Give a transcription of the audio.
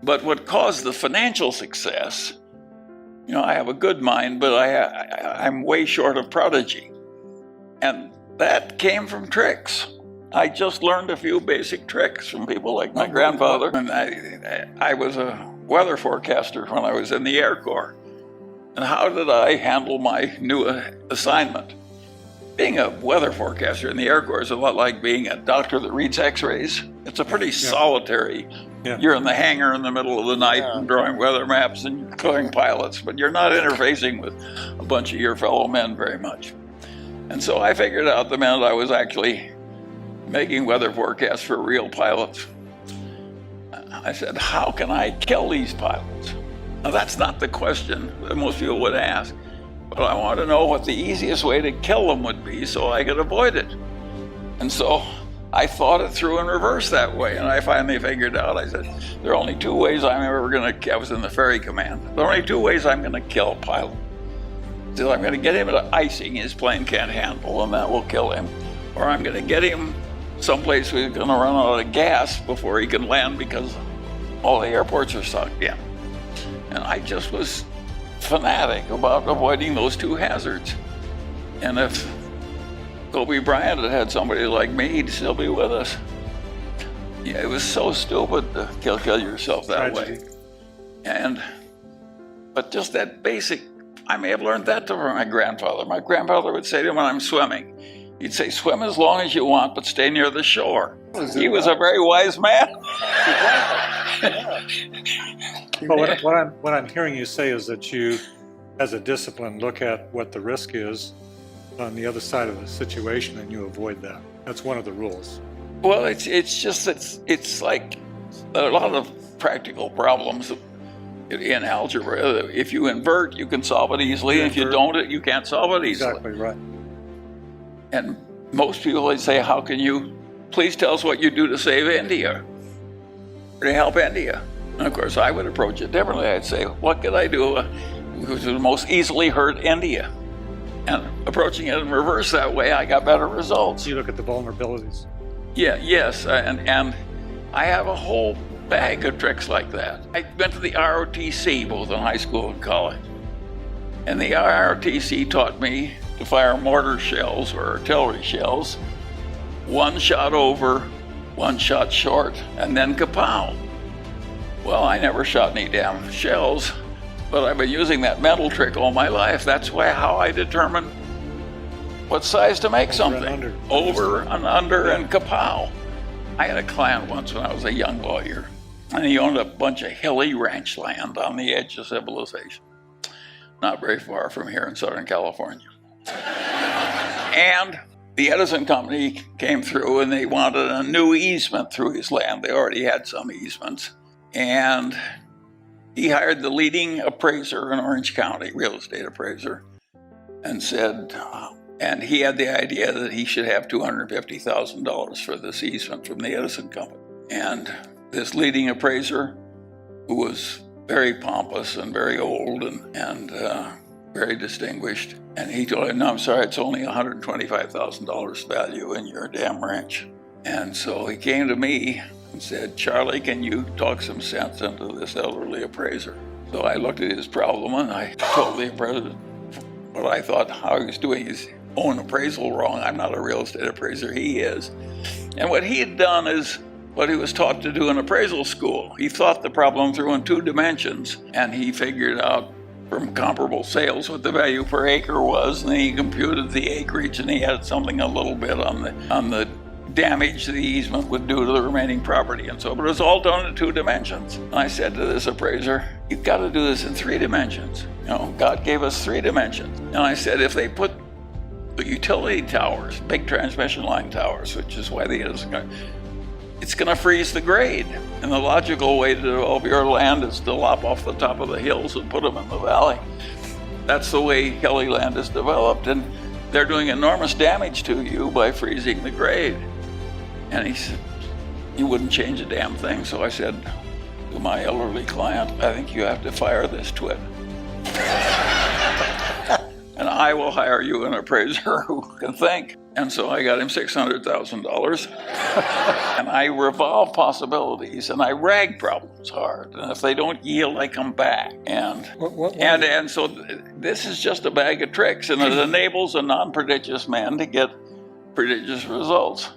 But what caused the financial success, I have a good mind, but I'm way short of prodigy. And that came from tricks. I just learned a few basic tricks from people like my grandfather. And I was a weather forecaster when I was in the Air Corps. And how did I handle my new assignment? Being a weather forecaster in the Air Corps is a lot like being a doctor that reads x-rays. It's a pretty solitary. You're in the hangar in the middle of the night and drawing weather maps and you're clearing pilots, but you're not interfacing with a bunch of your fellow men very much. And so I figured out the minute I was actually making weather forecasts for real pilots, I said, how can I kill these pilots? Now that's not the question that most people would ask, but I want to know what the easiest way to kill them would be so I could avoid it. And so I thought it through in reverse that way, and I finally figured out, I said, there are only two ways I'm ever going to, I was in the ferry command, there are only two ways I'm going to kill a pilot. So I'm going to get him at icing his plane can't handle, and that will kill him. Or I'm going to get him someplace where he's going to run out of gas before he can land because all the airports are sucked in. And I just was fanatic about avoiding those two hazards. And if Kobe Bryant had had somebody like me, he'd still be with us. Yeah, it was so stupid to kill yourself that way. But just that basic, I may have learned that from my grandfather. My grandfather would say to me when I'm swimming, he'd say, swim as long as you want, but stay near the shore. He was a very wise man. Well, what I'm hearing you say is that you, as a discipline, look at what the risk is on the other side of the situation and you avoid that. That's one of the rules. Well, it's just that it's like a lot of practical problems in algebra. If you invert, you can solve it easily. If you don't, you can't solve it easily. Exactly right. And most people, they say, how can you, please tell us what you do to save India, or to help India. And of course, I would approach it differently. I'd say, what could I do which would most easily hurt India? And approaching it in reverse that way, I got better results. You look at the vulnerabilities. Yes, and I have a whole bag of tricks like that. I went to the ROTC both in high school and college. And the ROTC taught me to fire mortar shells or artillery shells, one shot over, one shot short, and then kapow. Well, I never shot any damn shells, but I've been using that mental trick all my life. That's how I determine what size to make something. Over and under and kapow. I had a client once when I was a young lawyer, and he owned a bunch of hilly ranch land on the edge of civilization, not very far from here in Southern California. And the Edison Company came through and they wanted a new easement through his land. They already had some easements. And he hired the leading appraiser in Orange County, real estate appraiser, and said, and he had the idea that he should have $250,000 for this easement from the Edison Company. And this leading appraiser, who was very pompous and very old and very distinguished, and he told him, no, I'm sorry, it's only $125,000 value in your damn ranch. And so he came to me and said, Charlie, can you talk some sense into this elderly appraiser? So I looked at his problem and I told the appraiser what I thought how he was doing his own appraisal wrong. I'm not a real estate appraiser, he is. And what he had done is what he was taught to do in appraisal school. He thought the problem through in two dimensions, and he figured out from comparable sales what the value per acre was, and then he computed the acreage, and he had something a little bit on the damage the easement would do to the remaining property and so, but it was all done in 2 dimensions. And I said to this appraiser, you've got to do this in 3 dimensions. God gave us 3 dimensions. And I said, if they put the utility towers, big transmission line towers, which is why it's going to freeze the grade. And the logical way to develop your land is to lop off the top of the hills and put them in the valley. That's the way hilly land is developed, and they're doing enormous damage to you by freezing the grade. And he said, you wouldn't change a damn thing. So I said to my elderly client, I think you have to fire this twit. And I will hire you an appraiser who can think. And so I got him $600,000. And I revolve possibilities and I rag problems hard. And if they don't yield, I come back. And so this is just a bag of tricks, and it enables a non-prodigious man to get prodigious results.